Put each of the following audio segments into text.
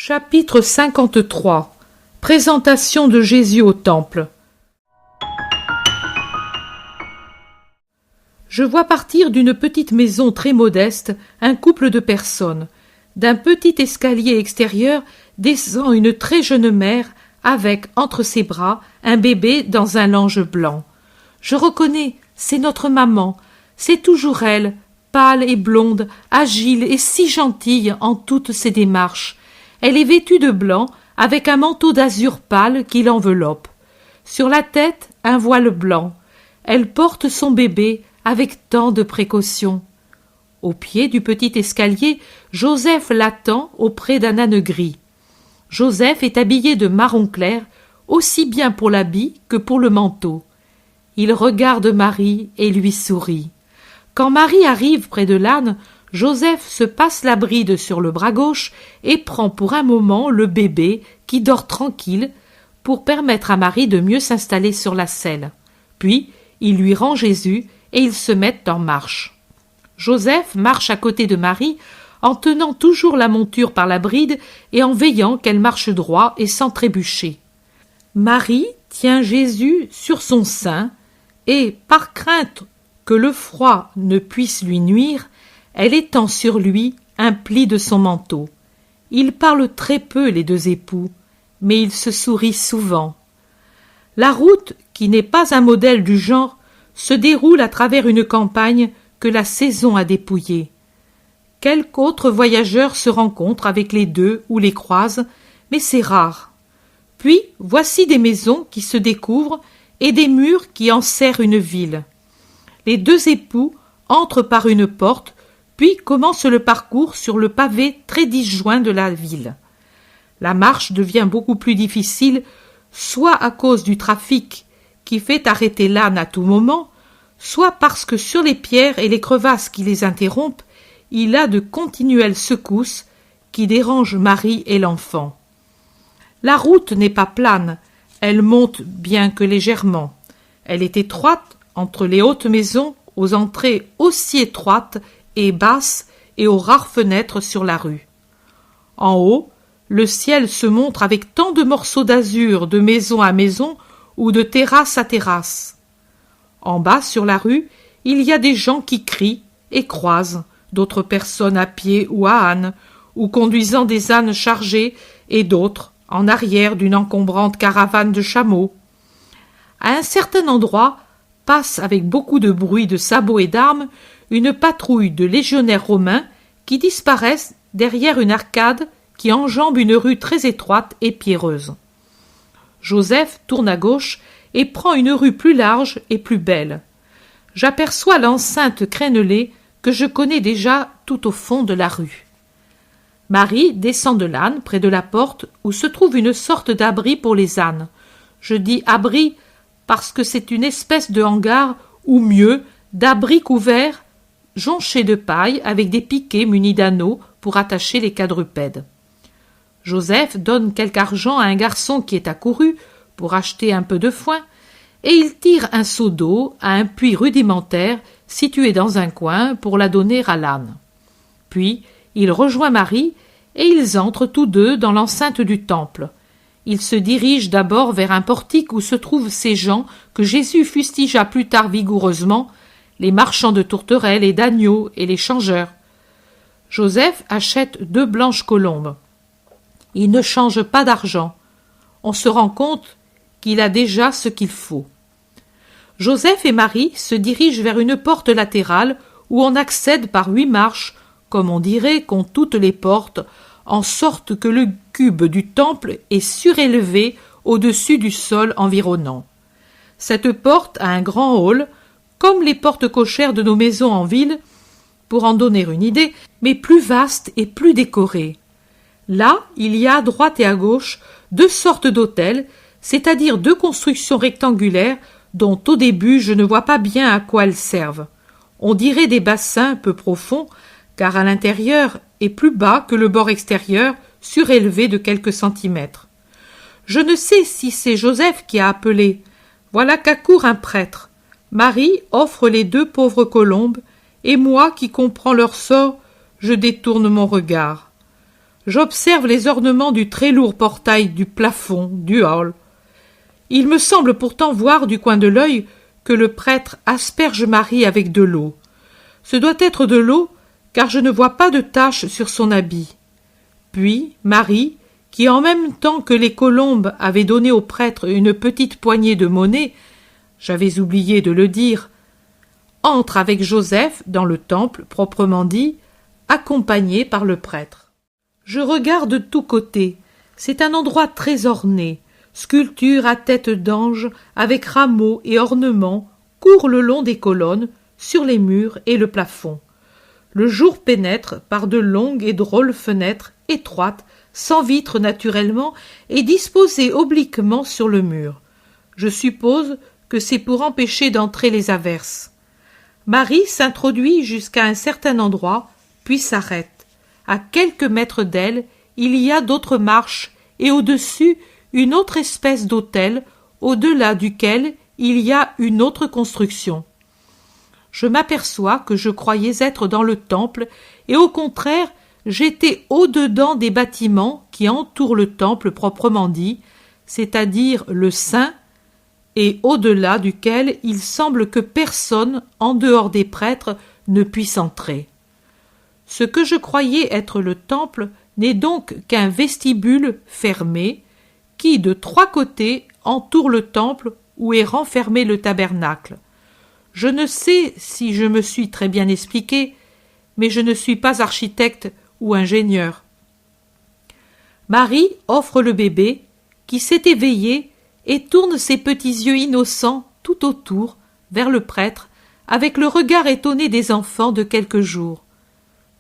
Chapitre 53. Présentation de Jésus au Temple. Je vois partir d'une petite maison très modeste un couple de personnes. D'un petit escalier extérieur descend une très jeune mère avec, entre ses bras, un bébé dans un lange blanc. Je reconnais, c'est notre maman. C'est toujours elle, pâle et blonde, agile et si gentille en toutes ses démarches. Elle est vêtue de blanc, avec un manteau d'azur pâle qui l'enveloppe. Sur la tête, un voile blanc. Elle porte son bébé avec tant de précaution. Au pied du petit escalier, Joseph l'attend auprès d'un âne gris. Joseph est habillé de marron clair, aussi bien pour l'habit que pour le manteau. Il regarde Marie et lui sourit. Quand Marie arrive près de l'âne, Joseph se passe la bride sur le bras gauche et prend pour un moment le bébé qui dort tranquille pour permettre à Marie de mieux s'installer sur la selle. Puis, il lui rend Jésus et ils se mettent en marche. Joseph marche à côté de Marie en tenant toujours la monture par la bride et en veillant qu'elle marche droit et sans trébucher. Marie tient Jésus sur son sein et, par crainte que le froid ne puisse lui nuire, elle étend sur lui un pli de son manteau. Ils parlent très peu, les deux époux, mais ils se sourient souvent. La route, qui n'est pas un modèle du genre, se déroule à travers une campagne que la saison a dépouillée. Quelque autre voyageur se rencontre avec les deux ou les croise, mais c'est rare. Puis, voici des maisons qui se découvrent et des murs qui enserrent une ville. Les deux époux entrent par une porte, puis commencent le parcours sur le pavé très disjoint de la ville. La marche devient beaucoup plus difficile, soit à cause du trafic qui fait arrêter l'âne à tout moment, soit parce que sur les pierres et les crevasses qui les interrompent, il a de continuelles secousses qui dérangent Marie et l'enfant. La route n'est pas plane, elle monte bien que légèrement. Elle est étroite entre les hautes maisons aux entrées aussi étroites et basses et aux rares fenêtres sur la rue. En haut, le ciel se montre avec tant de morceaux d'azur de maison à maison ou de terrasse à terrasse. En bas, sur la rue, il y a des gens qui crient et croisent, d'autres personnes à pied ou à âne, ou conduisant des ânes chargés, et d'autres en arrière d'une encombrante caravane de chameaux. À un certain endroit, passe avec beaucoup de bruit de sabots et d'armes une patrouille de légionnaires romains qui disparaissent derrière une arcade qui enjambe une rue très étroite et pierreuse. Joseph tourne à gauche et prend une rue plus large et plus belle. J'aperçois l'enceinte crénelée que je connais déjà tout au fond de la rue. Marie descend de l'âne près de la porte où se trouve une sorte d'abri pour les ânes. Je dis abri parce que c'est une espèce de hangar, ou mieux, d'abri couvert, jonché de paille avec des piquets munis d'anneaux pour attacher les quadrupèdes. Joseph donne quelque argent à un garçon qui est accouru pour acheter un peu de foin, et il tire un seau d'eau à un puits rudimentaire situé dans un coin pour la donner à l'âne. Puis il rejoint Marie et ils entrent tous deux dans l'enceinte du temple. Ils se dirigent d'abord vers un portique où se trouvent ces gens que Jésus fustigea plus tard vigoureusement, les marchands de tourterelles et d'agneaux et les changeurs. Joseph achète 2 blanches colombes. Il ne change pas d'argent. On se rend compte qu'il a déjà ce qu'il faut. Joseph et Marie se dirigent vers une porte latérale où on accède par 8 marches, comme on dirait qu'ont toutes les portes, en sorte que le cube du temple est surélevé au-dessus du sol environnant. Cette porte a un grand hall, comme les portes cochères de nos maisons en ville, pour en donner une idée, mais plus vaste et plus décoré. Là, il y a à droite et à gauche 2 sortes d'autels, c'est-à-dire 2 constructions rectangulaires dont au début je ne vois pas bien à quoi elles servent. On dirait des bassins peu profonds, car à l'intérieur est plus bas que le bord extérieur, surélevé de quelques centimètres. Je ne sais si c'est Joseph qui a appelé. Voilà qu'accourt un prêtre. Marie offre les 2 pauvres colombes, et moi qui comprends leur sort, je détourne mon regard. J'observe les ornements du très lourd portail du plafond du hall. Il me semble pourtant voir du coin de l'œil que le prêtre asperge Marie avec de l'eau. Ce doit être de l'eau, car je ne vois pas de tache sur son habit. Puis Marie, qui en même temps que les colombes avait donné au prêtre une petite poignée de monnaie, j'avais oublié de le dire, entre avec Joseph dans le temple proprement dit, accompagné par le prêtre. Je regarde de tous côtés. C'est un endroit très orné. Sculptures à tête d'ange avec rameaux et ornements courent le long des colonnes, sur les murs et le plafond. Le jour pénètre par de longues et drôles fenêtres étroites, sans vitres naturellement, et disposées obliquement sur le mur. Je suppose que c'est pour empêcher d'entrer les averses. Marie s'introduit jusqu'à un certain endroit, puis s'arrête. À quelques mètres d'elle, il y a d'autres marches, et au-dessus, une autre espèce d'autel, au-delà duquel il y a une autre construction. Je m'aperçois que je croyais être dans le temple, et au contraire, j'étais au-dedans des bâtiments qui entourent le temple proprement dit, c'est-à-dire le saint, et au-delà duquel il semble que personne, en dehors des prêtres, ne puisse entrer. Ce que je croyais être le temple n'est donc qu'un vestibule fermé, qui, de 3 côtés, entoure le temple où est renfermé le tabernacle. Je ne sais si je me suis très bien expliqué, mais je ne suis pas architecte ou ingénieur. Marie offre le bébé, qui s'est éveillé et tourne ses petits yeux innocents tout autour, vers le prêtre, avec le regard étonné des enfants de quelques jours.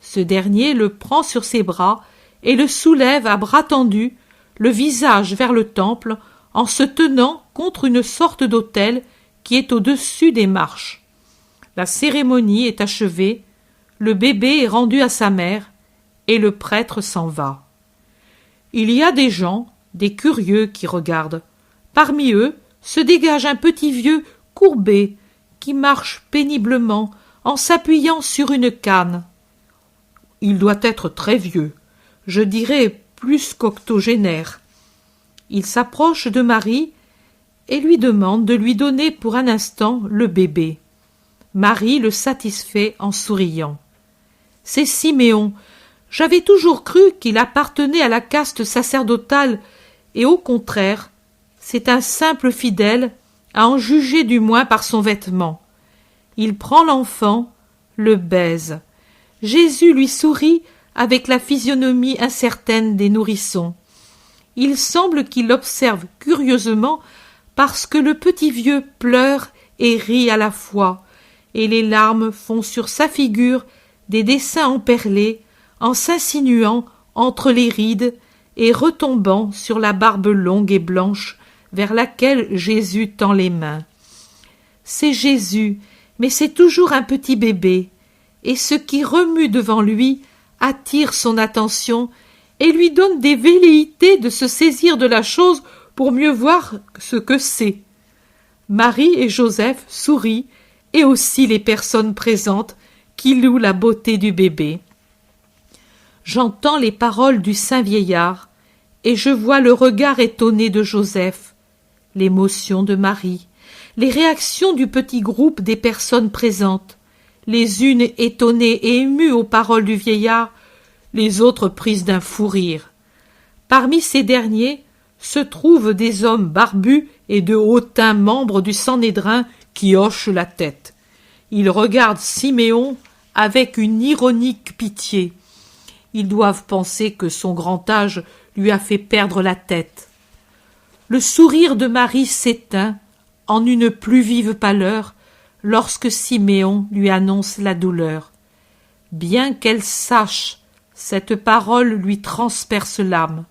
Ce dernier le prend sur ses bras et le soulève à bras tendus, le visage vers le temple, en se tenant contre une sorte d'autel qui est au-dessus des marches. La cérémonie est achevée, le bébé est rendu à sa mère, et le prêtre s'en va. Il y a des gens, des curieux qui regardent. Parmi eux se dégage un petit vieux courbé qui marche péniblement en s'appuyant sur une canne. Il doit être très vieux, je dirais plus qu'octogénaire. Il s'approche de Marie et lui demande de lui donner pour un instant le bébé. Marie le satisfait en souriant. C'est Siméon. J'avais toujours cru qu'il appartenait à la caste sacerdotale, et au contraire, c'est un simple fidèle, à en juger du moins par son vêtement. Il prend l'enfant, le baise. Jésus lui sourit avec la physionomie incertaine des nourrissons. Il semble qu'il l'observe curieusement parce que le petit vieux pleure et rit à la fois, et les larmes font sur sa figure des dessins emperlés en s'insinuant entre les rides et retombant sur la barbe longue et blanche vers laquelle Jésus tend les mains. C'est Jésus, mais c'est toujours un petit bébé, et ce qui remue devant lui attire son attention et lui donne des velléités de se saisir de la chose pour mieux voir ce que c'est. Marie et Joseph sourient, et aussi les personnes présentes qui louent la beauté du bébé. J'entends les paroles du saint vieillard, et je vois le regard étonné de Joseph, l'émotion de Marie, les réactions du petit groupe des personnes présentes, les unes étonnées et émues aux paroles du vieillard, les autres prises d'un fou rire. Parmi ces derniers se trouvent des hommes barbus et de hautains membres du Sanhédrin qui hochent la tête. Ils regardent Siméon avec une ironique pitié. Ils doivent penser que son grand âge lui a fait perdre la tête. Le sourire de Marie s'éteint en une plus vive pâleur lorsque Siméon lui annonce la douleur. Bien qu'elle sache, cette parole lui transperce l'âme.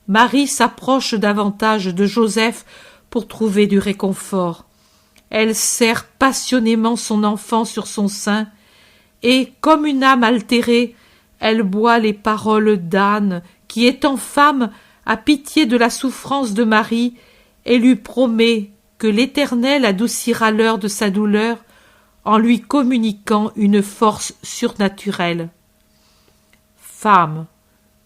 Marie s'approche davantage de Joseph pour trouver du réconfort. Elle serre passionnément son enfant sur son sein, et, comme une âme altérée, elle boit les paroles d'Anne, qui, étant femme, a pitié de la souffrance de Marie, et lui promet que l'Éternel adoucira l'heure de sa douleur en lui communiquant une force surnaturelle. Femme,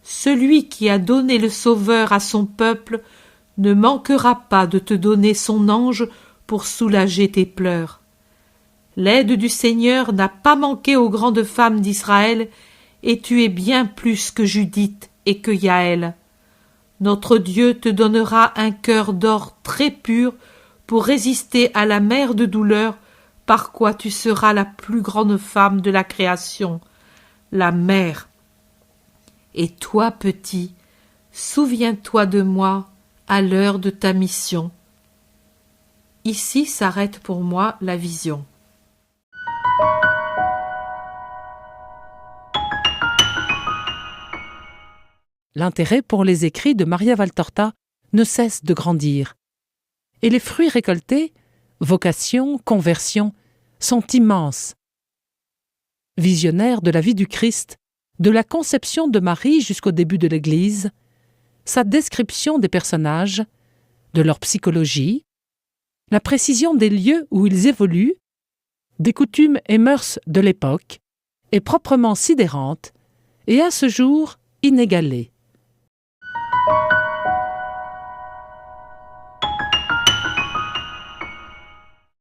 celui qui a donné le Sauveur à son peuple ne manquera pas de te donner son ange pour soulager tes pleurs. L'aide du Seigneur n'a pas manqué aux grandes femmes d'Israël, et tu es bien plus que Judith et que Yaël. Notre Dieu te donnera un cœur d'or très pur pour résister à la mer de douleur, par quoi tu seras la plus grande femme de la création, la mère. Et toi, petit, souviens-toi de moi à l'heure de ta mission. Ici s'arrête pour moi la vision. L'intérêt pour les écrits de Maria Valtorta ne cesse de grandir. Et les fruits récoltés, vocation, conversion, sont immenses. Visionnaire de la vie du Christ, de la conception de Marie jusqu'au début de l'Église, sa description des personnages, de leur psychologie, la précision des lieux où ils évoluent, des coutumes et mœurs de l'époque, est proprement sidérante et à ce jour inégalée.